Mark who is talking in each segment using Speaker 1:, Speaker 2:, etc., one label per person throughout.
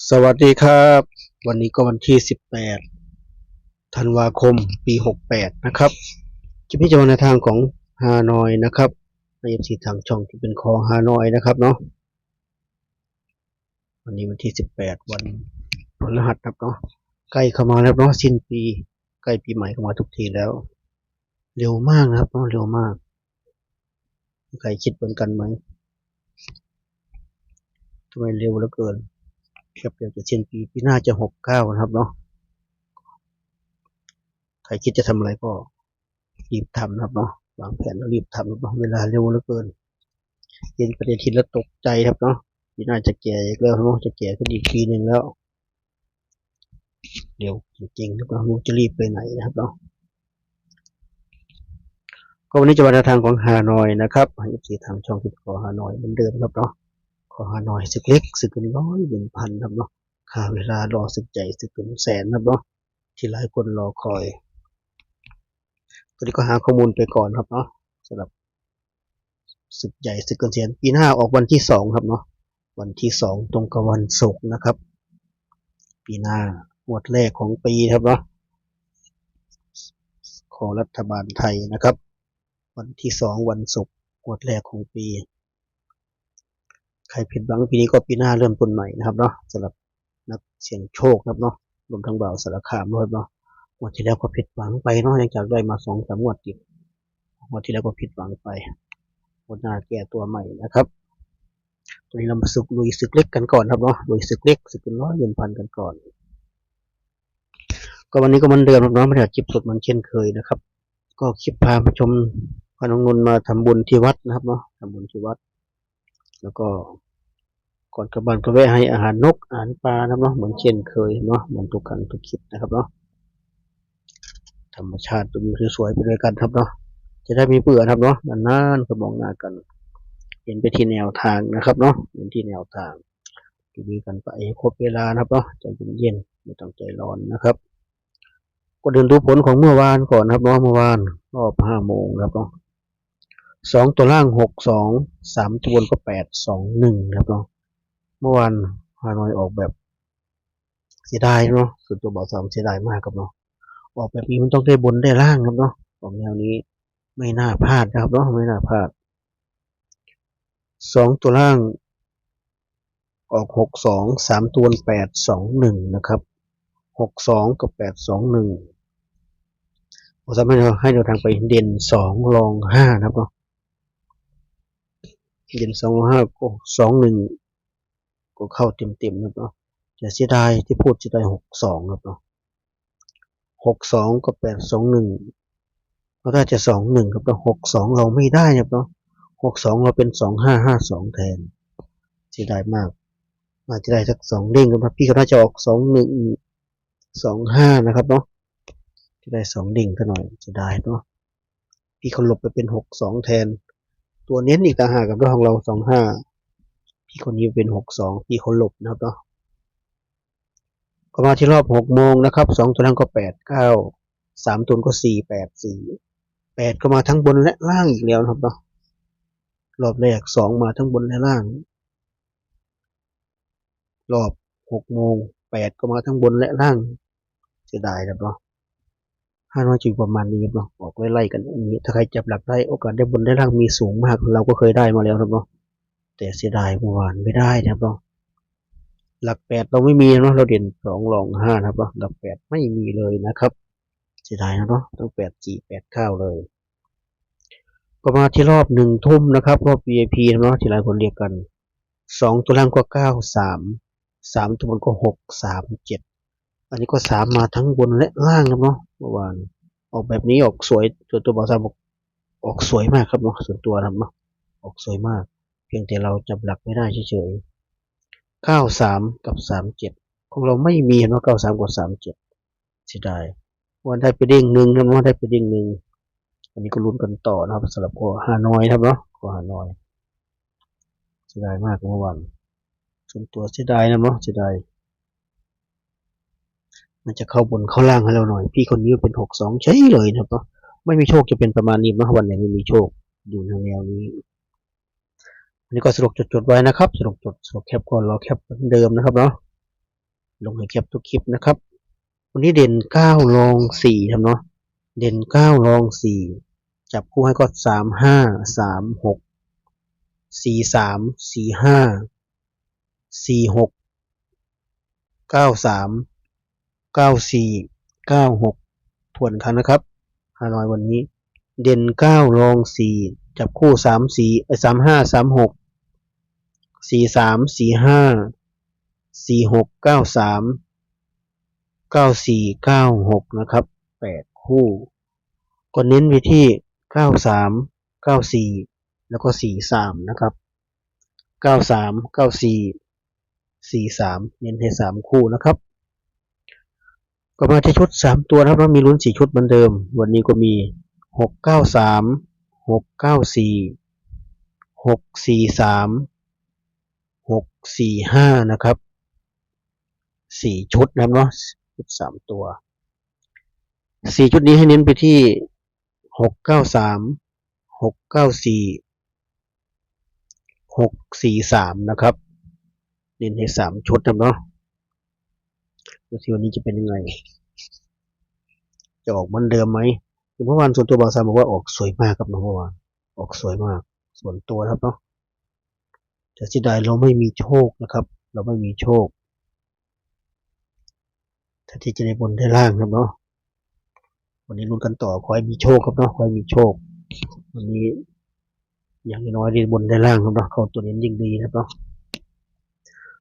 Speaker 1: สวัสดีครับวันนี้ก็วันที่18ธันวาคมปี68นะครับคลิปนี้จะมาในทางของฮานอยนะครับในที่ทางช่องที่เป็นคอฮานอยนะครับเนาะวันนี้วันที่18วันพฤหัสครับเนาะใกล้เข้ามาแล้วเนาะสิ้นปีใกล้ปีใหม่เข้ามาทุกทีแล้วเร็วมากนะครับเนาะเร็วมากใครคิดเหมือนกันไหมทำไมเร็วเหลือเกินแค่เดียวจะสิ้นปีหน้าจะ69นะครับเนาะใครคิดจะทำอะไรก็รีบทำนะครับเนาะวางแผนแล้วรีบทำนะครับเนาะเวลาเร็วเหลือเกินเห็นประเด็นทีแล้วตกใจครับเนาะปีหน้าจะแก่อีกแล้วเนาะจะแก่ขึ้นอีกทีหนึ่งแล้วเร็วจริงๆครับเนาะรู้จะรีบไปไหนนะครับเนาะก็วันนี้จะมาในทางของฮานอยนะครับให้สีทางช่องติดขอฮานอยเหมือนเดิมครับเนาะขอฮานอยศึกเล็กศึกน้อยเป็นพันครับเนาะค่าเวลารอศึกใหญ่ศึกเป็นแสนครับเนาะที่หลายคนรอคอยตัวนี้ก็หาข้อมูลไปก่อนครับเนาะสำหรับศึกใหญ่ศึกเกินแสนปีหน้าออกวันที่2ครับเนาะวันที่2ตรงกับวันศุกร์นะครับปีหน้างวดแรกของปีครับเนาะของรัฐบาลไทยนะครับวันที่2วันศุกร์งวดแรกของปีใครผิดหวังปีนี้ก็ปีหน้าเริ่มต้นใหม่นะครับเนาะสำหรับนักเสี่ยงโชคครับเนาะรวมทั้งบ่าวสารคามด้วยเนาะงวดที่แล้วก็ผิดหวังไปเนาะยังจากได้มา2-3งวดติดงวดที่แล้วก็ผิดหวังไปงวดหน้าแก้ตัวใหม่นะครับตอนนี้เรามาลุยศึกเล็กกันก่อนครับเนาะลุยศึกเล็กศึกเป็นร้อยเงินพันกันก่อนก็วันนี้ก็เหมือนเดิมครับเนาะไม่ได้คลิปสดเหมือนเช่นเคยนะครับก็คลิปพาผู้ชมพาน้องนนท์มาทำบุญที่วัดนะครับเนาะทำบุญที่วัดแล้วก็ก่อนกลับบ้านก็แวะให้อาหารนกอาหารปลานะครับเนาะเหมือนเช่นเคยเนาะเหมือนทุกครั้งทุกคลิปนะครับเนาะธรรมชาติตัวสวยๆไปด้วยกันครับเนาะจะได้มีเบื่อครับเนาะนานๆก็มองหน้ากันเห็นไปที่แนวทางนะครับเนาะเห็นที่แนวทางดูกันไปครบเวลานะครับเนาะใจเย็นๆไม่ต้องใจร้อนนะครับก็เดินดูผลของเมื่อวานก่อนครับเนาะเมื่อวานรอบ5 โมงครับเนาะ2ตัวล่าง62 3ตัวบนก็821ครับเนาะเมื่อวานฮานอยออกแบบเสียดายเนาะส่วนตัวบอก3เสียดายมากครับเนาะออกแบบนี้มันต้องได้บนได้ล่างครับเนาะของแนวนี้ไม่น่าพลาดนะครับเนาะไม่น่าพลาด2ตัวล่างออก62 3ตัว821นะครับ62กับ821ผมจะให้เราทางไปเด่น2รอง5นะครับเนาะเด่น2รอง5ก็21ก็เข้าเต็มๆนะครับเนาะแต่เสียดายที่พูดเสียดาย62ครับเนาะ62กับ821เราได้จะ21ครับเนาะ62เราไม่ได้ครับเนาะ62เราเป็น2552แทนเสียดายมากอาจจะได้สัก2เด้งครับพี่เขาน่าจะออก2125นะครับเนาะจะได้2เด้งซะหน่อยจะได้เนาะพี่เขาหลบไปเป็น62แทนตัวเน้นอีกต่างหากกับด้วยของเรา25พี่คนนี้เป็น62พี่เขาหลบนะครับเนาะก็มาที่รอบ6 โมงนะครับ2ตัวล่างก็89 3ตัวก็484 8ก็มาทั้งบนและล่างอีกแล้วนะครับเนาะรอบแรก2มาทั้งบนและล่างรอบ6 โมง8ก็มาทั้งบนและล่างเสียดายครับเนาะ500จุดประมาณนี้ครับเนาะออกไล่ๆกันอย่างนี้ถ้าใครจับหลักได้โอกาสได้บนได้ล่างมีสูงมากเราก็เคยได้มาแล้วครับเนาะแต่เสียดายเมื่อวานไม่ได้นะครับเนาะหลัก8เราไม่มีเนาะเราเด่น2รอง5นะครับเนาะหลัก8ไม่มีเลยนะครับเสียดายนะเนาะต้อง84 89เลยก็มาที่รอบ1 ทุ่มนะครับรอบ VIP เนาะที่หลายคนเรียกกัน2ตัวล่างก็93 3ตัวบนก็637อันนี้ก็3มาทั้งบนและล่างครับเนาะเมื่อวานออกแบบนี้ออกสวยตัวบอก3ออกสวยมากครับเนาะส่วนตัวนะเนาะออกสวยมากเพียงแต่เราจับหลักไม่ได้เฉยๆ93กับ37ของเราไม่มีเนาะ93กับ37เสียดายวันได้ไปเด้ง1ครับเนาะได้ไปเด้ง1วันนี้ก็ลุ้นกันต่อนะครับสำหรับฮานอยครับเนาะฮานอยเสียดายมากเมื่อวานส่วนตัวเสียดายนะเนาะเสียดายมันจะเข้าบนเข้าล่างให้เราหน่อยพี่คนนี้เป็น62ใช่เลยนะครับไม่มีโชคจะเป็นประมาณนี้นะวันไหนไม่มีโชคอยู่ในแนวนี้ อันนี้ก็สรุปจดไว้นะครับสรุปแคปก่อนรอแคปเหมือนเดิมนะครับเนาะลงให้แคปทุกคลิปนะครับวันนี้เด่น9รอง4ครับเนาะเด่น9รอง4จับคู่ให้ก็35 36 43 45 46 93 94 96ทวนครั้งนะครับฮานอยวันนี้เด่น9รอง4จับคู่34 35 36 43 45 46 93 94 96นะครับ8คู่ก็เน้นไปที่93 94แล้วก็43นะครับ93 94 43เน้นให้3คู่นะครับก็มาที่ชุด3ตัวนะครับมีลุ้น4ชุดเหมือนเดิมวันนี้ก็มี693 694 643 645นะครับ4ชุดนะครับเนาะชุด3ตัว4ชุดนี้ให้เน้นไปที่693 694 643นะครับเน้นให้3ชุดนะครับเนาะดูสิวันนี้จะเป็นยังไงจะออกเหมือนเดิมไหมเมื่อวานส่วนตัวบางสามบอกว่าออกสวยมากครับเมื่อวานออกสวยมากส่วนตัวครับเนาะแต่เสียดายเราไม่มีโชคนะครับเราไม่มีโชคถ้าที่จะได้บนได้ล่างครับเนาะวันนี้ลุ้นกันต่อขอให้มีโชคครับเนาะขอให้มีโชควันนี้อย่างน้อยได้บนได้ล่างครับเนาะเข้าตัวนี้ยิ่งดีครับเนาะ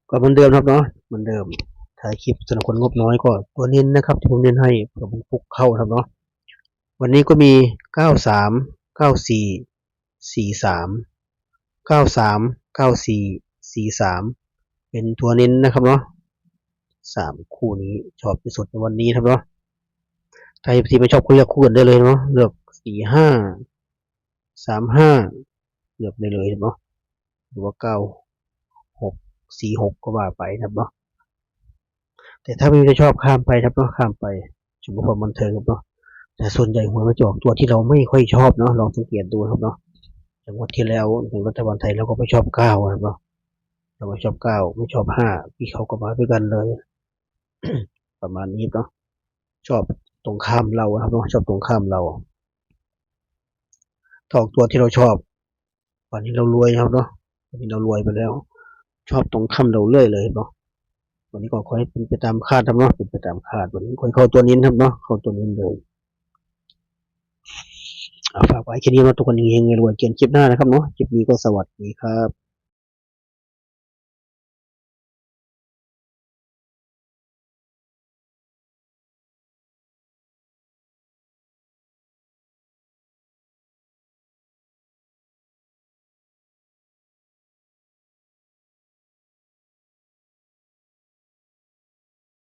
Speaker 1: ก็เหมือนเดิมครับเนาะเหมือนเดิมถ่ายคลิปสำหรับคนงบน้อยก็ตัวเน้นนะครับที่ผมเน้นให้เผื่อมันฟุกเข้าครับเนาะวันนี้ก็มี93 94 43 93 94 43เป็นตัวเน้นนะครับเนาะ3คู่นี้ชอบที่สุดในวันนี้ครับเนาะใครที่ไม่ชอบก็เลือกคู่อื่นได้เลยเนาะเลือก45 35เลือกได้เลยเนาะหรือว่า96 46ก็ว่าไปครับเนาะแต่ถ้าไม่ได้ชอบข้ามไปครับเนาะข้ามไปชมความบันเทิงครับเนาะแต่ส่วนใหญ่หวยมันจะออกตัวที่เราไม่ค่อยชอบเนาะลองสังเกตดูครับเนาะอย่างงวดที่แล้วของรัฐบาลไทยเราก็ไม่ชอบ9ครับเนาะเราไม่ชอบ9ไม่ชอบ5พี่เขาก็มาด้วยกันเลย ประมาณนี้เนาะชอบตรงข้ามเราครับเนาะชอบตรงข้ามเราถอกตัวที่เราชอบวันนี้เรารวยครับเนาะวันนี้เรารวยไปแล้วชอบตรงข้ามเราเรื่อยเลยเนาะวันนี้ก็ขอให้เป็นไปตามคาดครับเนาะเป็นไปตามคาดวันนี้ขอให้เข้าตัวนี้ครับเนาะเข้าตัวนี้เลยฝากไว้แค่นี้เนาะทุกคนเฮงๆรวยเกียนคลิปหน้านะครับเนาะคลิปนี้ก็สวัสดีครับ